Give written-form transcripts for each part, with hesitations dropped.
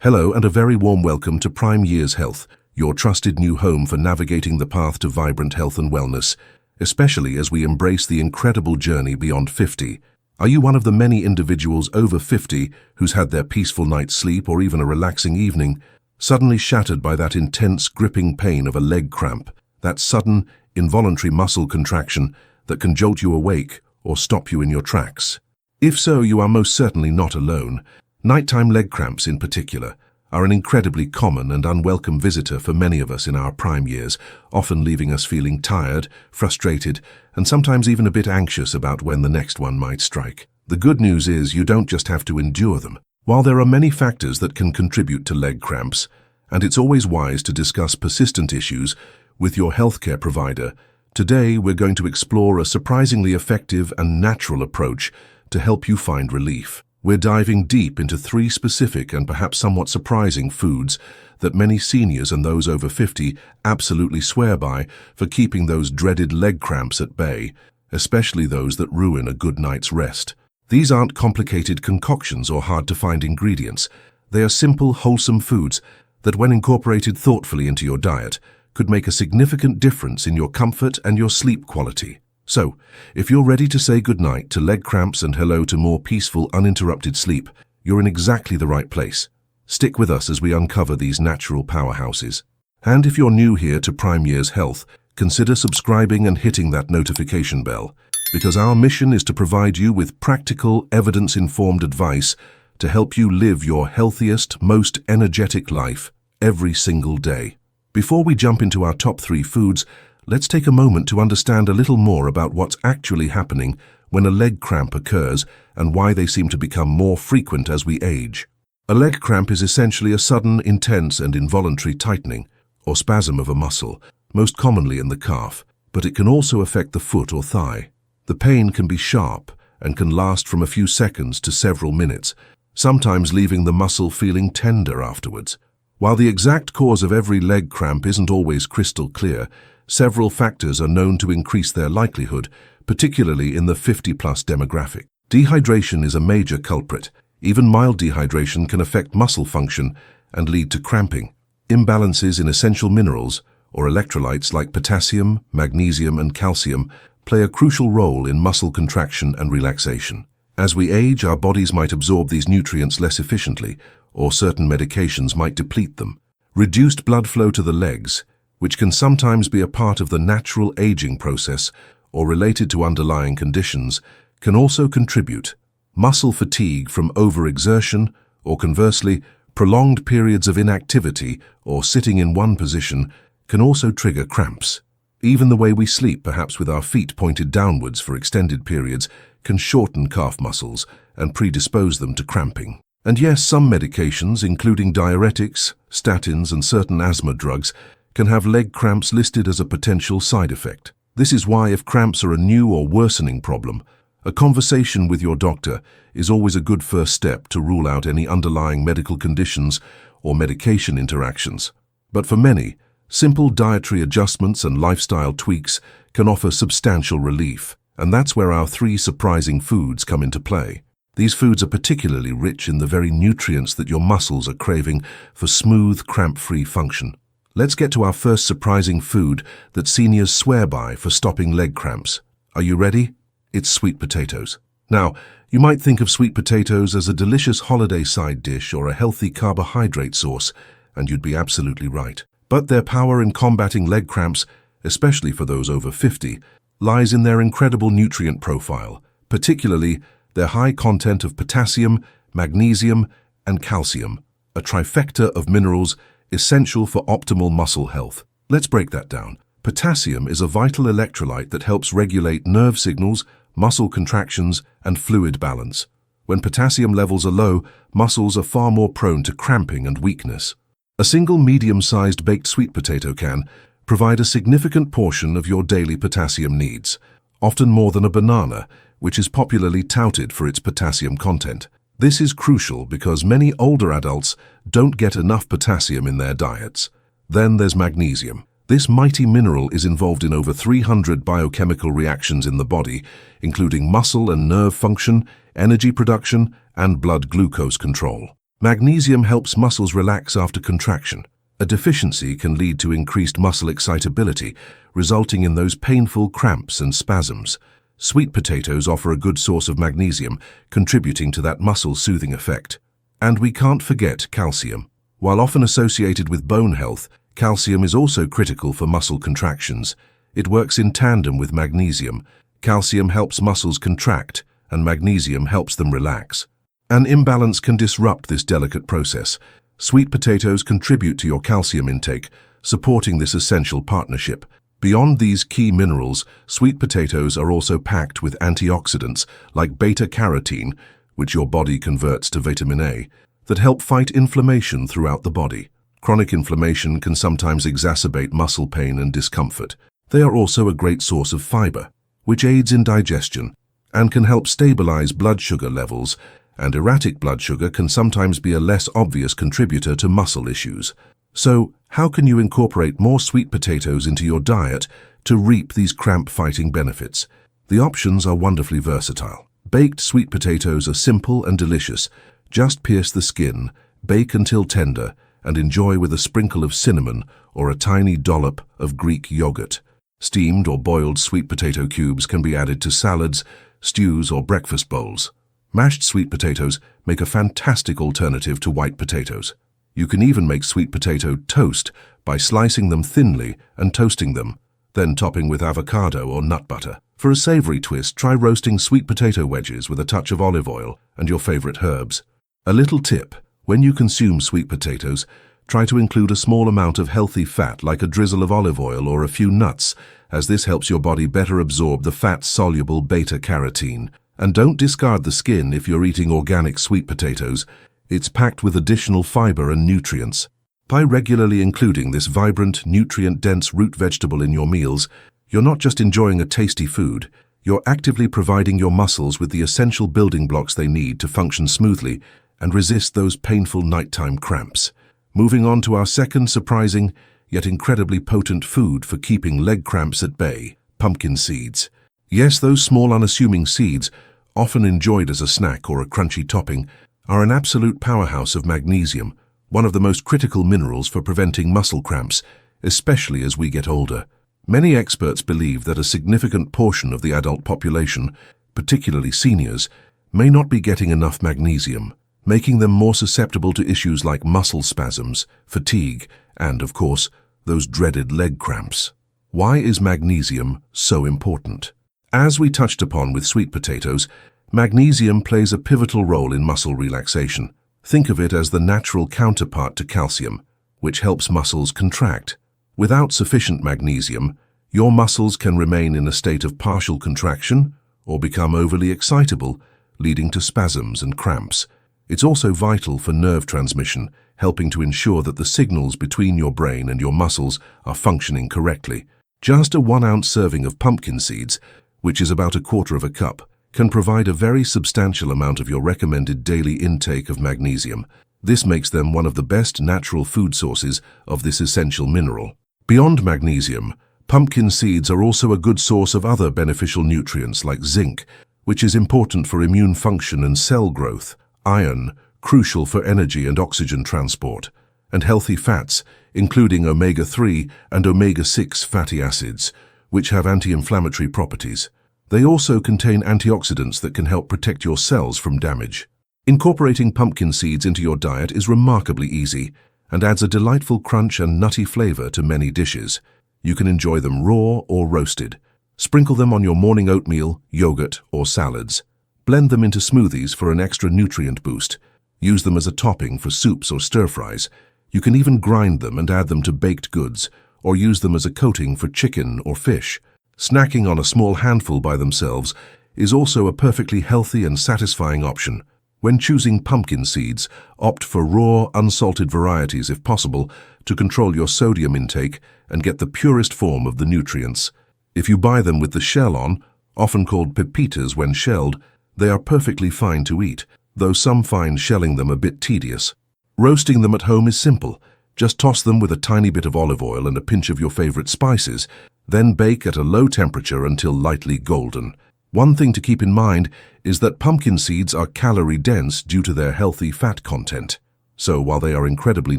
Hello and a very warm welcome to Prime Years Health, your trusted new home for navigating the path to vibrant health and wellness, especially as we embrace the incredible journey beyond 50. Are you one of the many individuals over 50 who's had their peaceful night's sleep or even a relaxing evening suddenly shattered by that intense, gripping pain of a leg cramp, that sudden, involuntary muscle contraction that can jolt you awake or stop you in your tracks? If so, you are most certainly not alone. Nighttime leg cramps, in particular, are an incredibly common and unwelcome visitor for many of us in our prime years, often leaving us feeling tired, frustrated, and sometimes even a bit anxious about when the next one might strike. The good news is you don't just have to endure them. While there are many factors that can contribute to leg cramps, and it's always wise to discuss persistent issues with your healthcare provider, today we're going to explore a surprisingly effective and natural approach to help you find relief. We're diving deep into 3 specific and perhaps somewhat surprising foods that many seniors and those over 50 absolutely swear by for keeping those dreaded leg cramps at bay, especially those that ruin a good night's rest. These aren't complicated concoctions or hard-to-find ingredients. They are simple, wholesome foods that, when incorporated thoughtfully into your diet, could make a significant difference in your comfort and your sleep quality. So, if you're ready to say goodnight to leg cramps and hello to more peaceful, uninterrupted sleep, you're in exactly the right place. Stick with us as we uncover these natural powerhouses. And if you're new here to Prime Years Health, consider subscribing and hitting that notification bell, because our mission is to provide you with practical, evidence-informed advice to help you live your healthiest, most energetic life every single day. Before we jump into our top 3 foods, let's take a moment to understand a little more about what's actually happening when a leg cramp occurs and why they seem to become more frequent as we age. A leg cramp is essentially a sudden, intense and involuntary tightening or spasm of a muscle, most commonly in the calf, but it can also affect the foot or thigh. The pain can be sharp and can last from a few seconds to several minutes, sometimes leaving the muscle feeling tender afterwards. While the exact cause of every leg cramp isn't always crystal clear, several factors are known to increase their likelihood, particularly in the 50-plus demographic. Dehydration is a major culprit. Even mild dehydration can affect muscle function and lead to cramping. Imbalances in essential minerals, or electrolytes like potassium, magnesium, and calcium, play a crucial role in muscle contraction and relaxation. As we age, our bodies might absorb these nutrients less efficiently, or certain medications might deplete them. Reduced blood flow to the legs, which can sometimes be a part of the natural aging process or related to underlying conditions, can also contribute. Muscle fatigue from overexertion, or conversely, prolonged periods of inactivity or sitting in one position, can also trigger cramps. Even the way we sleep, perhaps with our feet pointed downwards for extended periods, can shorten calf muscles and predispose them to cramping. And yes, some medications, including diuretics, statins, and certain asthma drugs, can have leg cramps listed as a potential side effect. This is why, if cramps are a new or worsening problem, a conversation with your doctor is always a good first step to rule out any underlying medical conditions or medication interactions. But for many, simple dietary adjustments and lifestyle tweaks can offer substantial relief, and that's where our 3 surprising foods come into play. These foods are particularly rich in the very nutrients that your muscles are craving for smooth, cramp-free function. Let's get to our first surprising food that seniors swear by for stopping leg cramps. Are you ready? It's sweet potatoes. Now, you might think of sweet potatoes as a delicious holiday side dish or a healthy carbohydrate source, and you'd be absolutely right. But their power in combating leg cramps, especially for those over 50, lies in their incredible nutrient profile, particularly their high content of potassium, magnesium, and calcium, a trifecta of minerals essential for optimal muscle health. Let's break that down. Potassium is a vital electrolyte that helps regulate nerve signals, muscle contractions, and fluid balance. When potassium levels are low, muscles are far more prone to cramping and weakness. A single medium-sized baked sweet potato can provide a significant portion of your daily potassium needs, often more than a banana, which is popularly touted for its potassium content. This is crucial because many older adults don't get enough potassium in their diets. Then there's magnesium. This mighty mineral is involved in over 300 biochemical reactions in the body, including muscle and nerve function, energy production, and blood glucose control. Magnesium helps muscles relax after contraction. A deficiency can lead to increased muscle excitability, resulting in those painful cramps and spasms. Sweet potatoes offer a good source of magnesium, contributing to that muscle-soothing effect. And we can't forget calcium. While often associated with bone health, calcium is also critical for muscle contractions. It works in tandem with magnesium. Calcium helps muscles contract, and magnesium helps them relax. An imbalance can disrupt this delicate process. Sweet potatoes contribute to your calcium intake, supporting this essential partnership. Beyond these key minerals, sweet potatoes are also packed with antioxidants like beta-carotene, which your body converts to vitamin A, that help fight inflammation throughout the body. Chronic inflammation can sometimes exacerbate muscle pain and discomfort. They are also a great source of fiber, which aids in digestion and can help stabilize blood sugar levels, and erratic blood sugar can sometimes be a less obvious contributor to muscle issues. So, how can you incorporate more sweet potatoes into your diet to reap these cramp-fighting benefits? The options are wonderfully versatile. Baked sweet potatoes are simple and delicious. Just pierce the skin, bake until tender, and enjoy with a sprinkle of cinnamon or a tiny dollop of Greek yogurt. Steamed or boiled sweet potato cubes can be added to salads, stews, or breakfast bowls. Mashed sweet potatoes make a fantastic alternative to white potatoes. You can even make sweet potato toast by slicing them thinly and toasting them, then topping with avocado or nut butter. For a savory twist, try roasting sweet potato wedges with a touch of olive oil and your favorite herbs. A little tip: when you consume sweet potatoes, try to include a small amount of healthy fat like a drizzle of olive oil or a few nuts, as this helps your body better absorb the fat-soluble beta-carotene. And don't discard the skin if you're eating organic sweet potatoes. It's packed with additional fiber and nutrients. By regularly including this vibrant, nutrient-dense root vegetable in your meals, you're not just enjoying a tasty food, you're actively providing your muscles with the essential building blocks they need to function smoothly and resist those painful nighttime cramps. Moving on to our second surprising, yet incredibly potent food for keeping leg cramps at bay: pumpkin seeds. Yes, those small unassuming seeds, often enjoyed as a snack or a crunchy topping, are an absolute powerhouse of magnesium, one of the most critical minerals for preventing muscle cramps, especially as we get older. Many experts believe that a significant portion of the adult population, particularly seniors, may not be getting enough magnesium, making them more susceptible to issues like muscle spasms, fatigue, and, of course, those dreaded leg cramps. Why is magnesium so important? As we touched upon with sweet potatoes, magnesium plays a pivotal role in muscle relaxation. Think of it as the natural counterpart to calcium, which helps muscles contract. Without sufficient magnesium, your muscles can remain in a state of partial contraction or become overly excitable, leading to spasms and cramps. It's also vital for nerve transmission, helping to ensure that the signals between your brain and your muscles are functioning correctly. Just a 1-ounce serving of pumpkin seeds, which is about 1/4 cup, can provide a very substantial amount of your recommended daily intake of magnesium. This makes them one of the best natural food sources of this essential mineral. Beyond magnesium, pumpkin seeds are also a good source of other beneficial nutrients like zinc, which is important for immune function and cell growth, iron, crucial for energy and oxygen transport, and healthy fats, including omega-3 and omega-6 fatty acids, which have anti-inflammatory properties. They also contain antioxidants that can help protect your cells from damage. Incorporating pumpkin seeds into your diet is remarkably easy and adds a delightful crunch and nutty flavor to many dishes. You can enjoy them raw or roasted. Sprinkle them on your morning oatmeal, yogurt, or salads. Blend them into smoothies for an extra nutrient boost. Use them as a topping for soups or stir-fries. You can even grind them and add them to baked goods, or use them as a coating for chicken or fish. Snacking on a small handful by themselves is also a perfectly healthy and satisfying option. When choosing pumpkin seeds, opt for raw, unsalted varieties if possible to control your sodium intake and get the purest form of the nutrients. If you buy them with the shell on, often called pepitas when shelled, they are perfectly fine to eat, though some find shelling them a bit tedious. Roasting them at home is simple. Just toss them with a tiny bit of olive oil and a pinch of your favorite spices, then bake at a low temperature until lightly golden. One thing to keep in mind is that pumpkin seeds are calorie-dense due to their healthy fat content. So while they are incredibly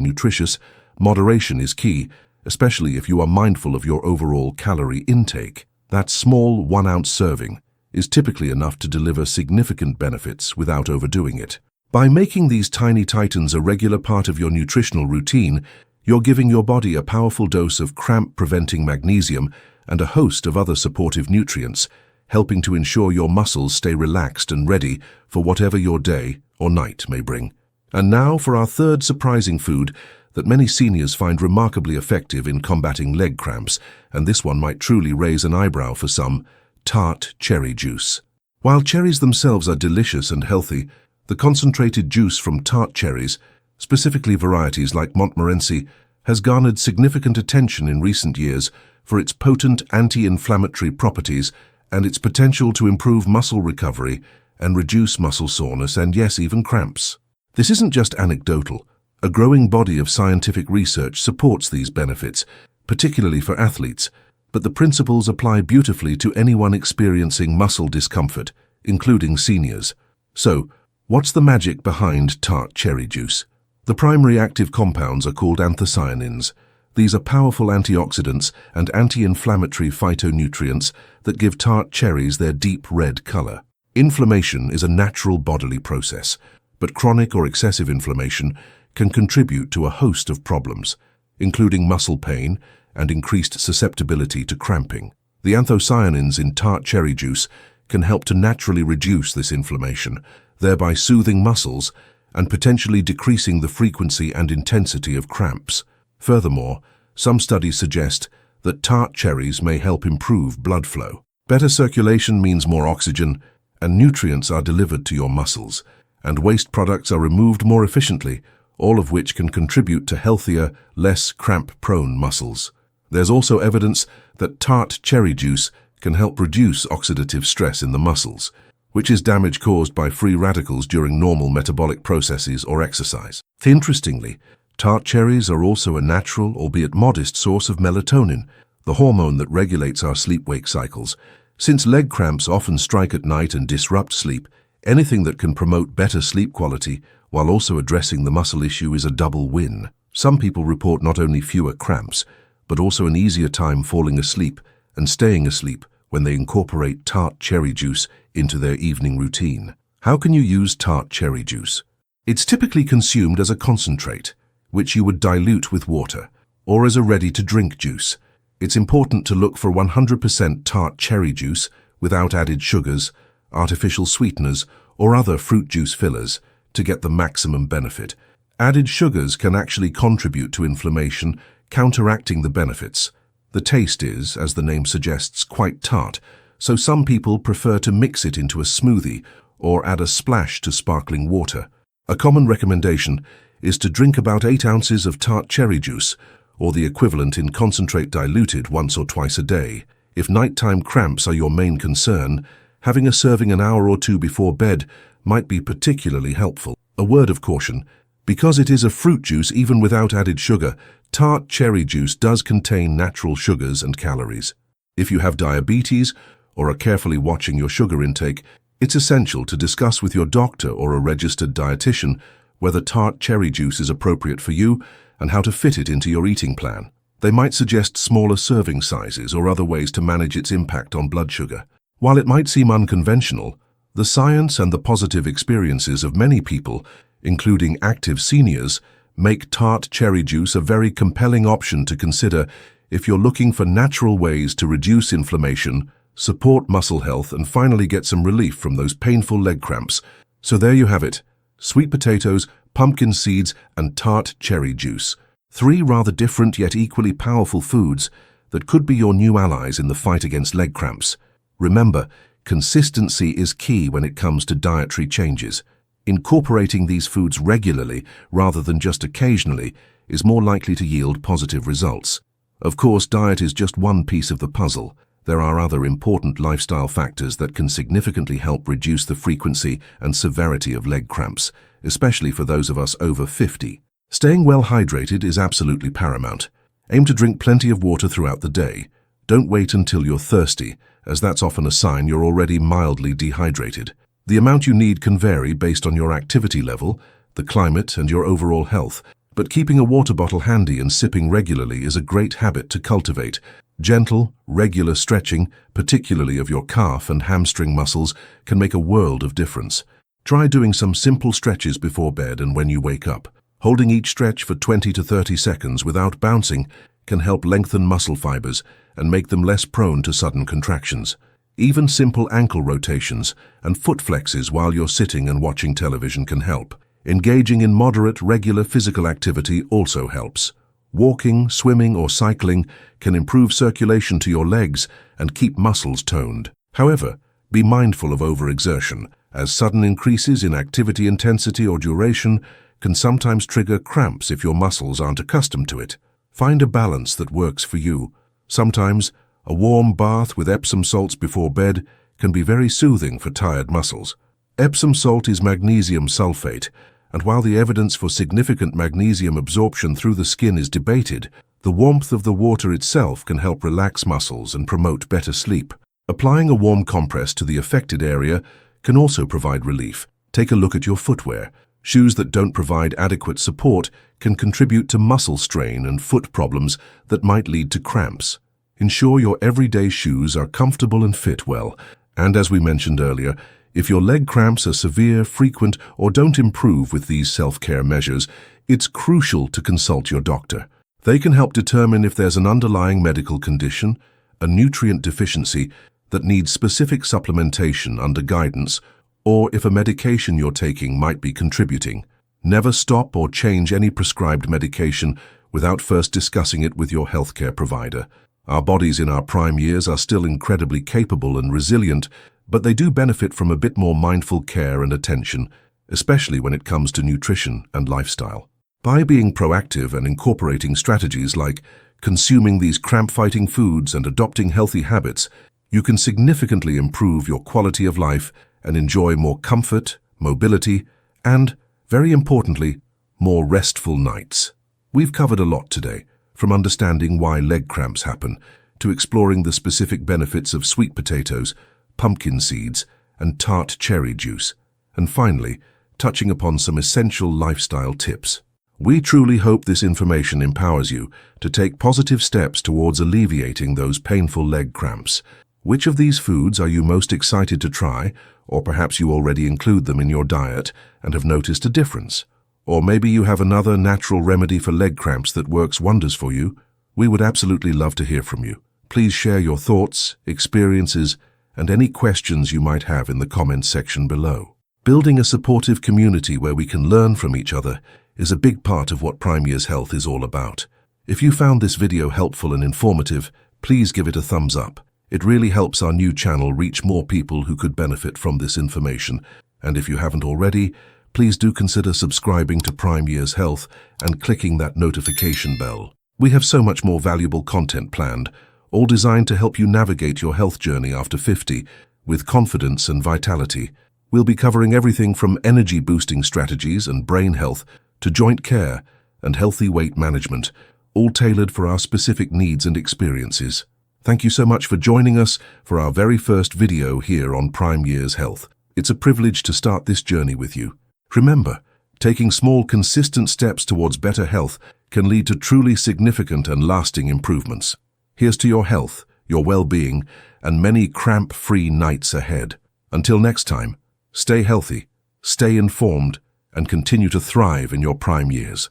nutritious, moderation is key, especially if you are mindful of your overall calorie intake. That small 1-ounce serving is typically enough to deliver significant benefits without overdoing it. By making these tiny titans a regular part of your nutritional routine, you're giving your body a powerful dose of cramp-preventing magnesium and a host of other supportive nutrients, helping to ensure your muscles stay relaxed and ready for whatever your day or night may bring. And now for our third surprising food that many seniors find remarkably effective in combating leg cramps, and this one might truly raise an eyebrow for some: tart cherry juice. While cherries themselves are delicious and healthy, the concentrated juice from tart cherries, specifically varieties like Montmorency, has garnered significant attention in recent years for its potent anti-inflammatory properties and its potential to improve muscle recovery and reduce muscle soreness and, yes, even cramps. This isn't just anecdotal. A growing body of scientific research supports these benefits, particularly for athletes, but the principles apply beautifully to anyone experiencing muscle discomfort, including seniors. So, what's the magic behind tart cherry juice? The primary active compounds are called anthocyanins. These are powerful antioxidants and anti-inflammatory phytonutrients that give tart cherries their deep red color. Inflammation is a natural bodily process, but chronic or excessive inflammation can contribute to a host of problems, including muscle pain and increased susceptibility to cramping. The anthocyanins in tart cherry juice can help to naturally reduce this inflammation, thereby soothing muscles and potentially decreasing the frequency and intensity of cramps. Furthermore, some studies suggest that tart cherries may help improve blood flow. Better circulation means more oxygen, and nutrients are delivered to your muscles, and waste products are removed more efficiently, all of which can contribute to healthier, less cramp-prone muscles. There's also evidence that tart cherry juice can help reduce oxidative stress in the muscles, which is damage caused by free radicals during normal metabolic processes or exercise. Interestingly, tart cherries are also a natural, albeit modest, source of melatonin, the hormone that regulates our sleep-wake cycles. Since leg cramps often strike at night and disrupt sleep, anything that can promote better sleep quality while also addressing the muscle issue is a double win. Some people report not only fewer cramps, but also an easier time falling asleep and staying asleep when they incorporate tart cherry juice into their evening routine. How can you use tart cherry juice? It's typically consumed as a concentrate, which you would dilute with water, or as a ready-to-drink juice. It's important to look for 100% tart cherry juice without added sugars, artificial sweeteners, or other fruit juice fillers to get the maximum benefit. Added sugars can actually contribute to inflammation, counteracting the benefits. The taste is, as the name suggests, quite tart, so some people prefer to mix it into a smoothie or add a splash to sparkling water. A common recommendation is to drink about 8 ounces of tart cherry juice, or the equivalent in concentrate diluted once or twice a day. If nighttime cramps are your main concern, having a serving an hour or two before bed might be particularly helpful. A word of caution: because it is a fruit juice even without added sugar, tart cherry juice does contain natural sugars and calories. If you have diabetes or are carefully watching your sugar intake, it's essential to discuss with your doctor or a registered dietitian whether tart cherry juice is appropriate for you and how to fit it into your eating plan. They might suggest smaller serving sizes or other ways to manage its impact on blood sugar. While it might seem unconventional, the science and the positive experiences of many people, including active seniors, make tart cherry juice a very compelling option to consider if you're looking for natural ways to reduce inflammation, support muscle health, and finally get some relief from those painful leg cramps. So there you have it: sweet potatoes, pumpkin seeds, and tart cherry juice. 3 rather different yet equally powerful foods that could be your new allies in the fight against leg cramps. Remember, consistency is key when it comes to dietary changes. Incorporating these foods regularly, rather than just occasionally, is more likely to yield positive results. Of course, diet is just one piece of the puzzle. There are other important lifestyle factors that can significantly help reduce the frequency and severity of leg cramps, especially for those of us over 50. Staying well hydrated is absolutely paramount. Aim to drink plenty of water throughout the day. Don't wait until you're thirsty, as that's often a sign you're already mildly dehydrated. The amount you need can vary based on your activity level, the climate, and your overall health. But keeping a water bottle handy and sipping regularly is a great habit to cultivate. Gentle, regular stretching, particularly of your calf and hamstring muscles, can make a world of difference. Try doing some simple stretches before bed and when you wake up. Holding each stretch for 20 to 30 seconds without bouncing can help lengthen muscle fibers and make them less prone to sudden contractions. Even simple ankle rotations and foot flexes while you're sitting and watching television can help. Engaging in moderate, regular physical activity also helps. Walking, swimming, or cycling can improve circulation to your legs and keep muscles toned. However, be mindful of overexertion, as sudden increases in activity intensity or duration can sometimes trigger cramps if your muscles aren't accustomed to it. Find a balance that works for you. Sometimes, a warm bath with Epsom salts before bed can be very soothing for tired muscles. Epsom salt is magnesium sulfate, and while the evidence for significant magnesium absorption through the skin is debated, the warmth of the water itself can help relax muscles and promote better sleep. Applying a warm compress to the affected area can also provide relief. Take a look at your footwear. Shoes that don't provide adequate support can contribute to muscle strain and foot problems that might lead to cramps. Ensure your everyday shoes are comfortable and fit well. And as we mentioned earlier, if your leg cramps are severe, frequent, or don't improve with these self-care measures, it's crucial to consult your doctor. They can help determine if there's an underlying medical condition, a nutrient deficiency that needs specific supplementation under guidance, or if a medication you're taking might be contributing. Never stop or change any prescribed medication without first discussing it with your healthcare provider. Our bodies in our prime years are still incredibly capable and resilient, but they do benefit from a bit more mindful care and attention, especially when it comes to nutrition and lifestyle. By being proactive and incorporating strategies like consuming these cramp-fighting foods and adopting healthy habits, you can significantly improve your quality of life and enjoy more comfort, mobility, and, very importantly, more restful nights. We've covered a lot today, from understanding why leg cramps happen, to exploring the specific benefits of sweet potatoes, pumpkin seeds, and tart cherry juice, and finally, touching upon some essential lifestyle tips. We truly hope this information empowers you to take positive steps towards alleviating those painful leg cramps. Which of these foods are you most excited to try, or perhaps you already include them in your diet and have noticed a difference? Or maybe you have another natural remedy for leg cramps that works wonders for you? We would absolutely love to hear from you. Please share your thoughts, experiences, and any questions you might have in the comments section below. Building a supportive community where we can learn from each other is a big part of what Prime Years Health is all about. If you found this video helpful and informative, please give it a thumbs up. It really helps our new channel reach more people who could benefit from this information. And if you haven't already, please do consider subscribing to Prime Years Health and clicking that notification bell. We have so much more valuable content planned, all designed to help you navigate your health journey after 50 with confidence and vitality. We'll be covering everything from energy-boosting strategies and brain health to joint care and healthy weight management, all tailored for our specific needs and experiences. Thank you so much for joining us for our very first video here on Prime Years Health. It's a privilege to start this journey with you. Remember, taking small, consistent steps towards better health can lead to truly significant and lasting improvements. Here's to your health, your well-being, and many cramp-free nights ahead. Until next time, stay healthy, stay informed, and continue to thrive in your prime years.